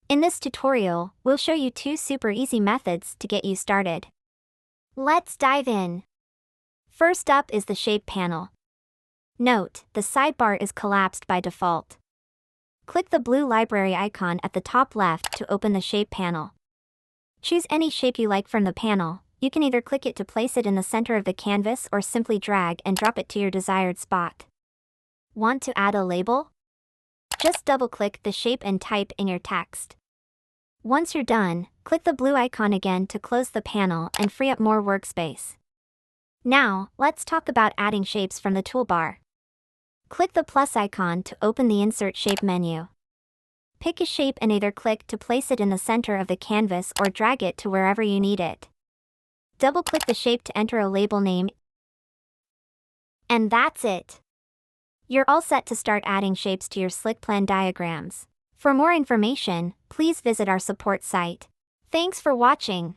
In this tutorial, we'll show you 2 super easy methods to get you started. Let's dive in. First up is the Shape panel. Note, the sidebar is collapsed by default. Click the blue library icon at the top left to open the Shape panel. Choose any shape you like from the panel. You can either click it to place it in the center of the canvas or simply drag and drop it to your desired spot. Want to add a label? Just double-click the shape and type in your text. Once you're done, click the blue icon again to close the panel and free up more workspace. Now, let's talk about adding shapes from the toolbar. Click the plus icon to open the Insert Shape menu. Pick a shape and either click to place it in the center of the canvas or drag it to wherever you need it. Double-click the shape to enter a label name. And that's it! You're all set to start adding shapes to your Slickplan diagrams. For more information, please visit our support site. Thanks for watching.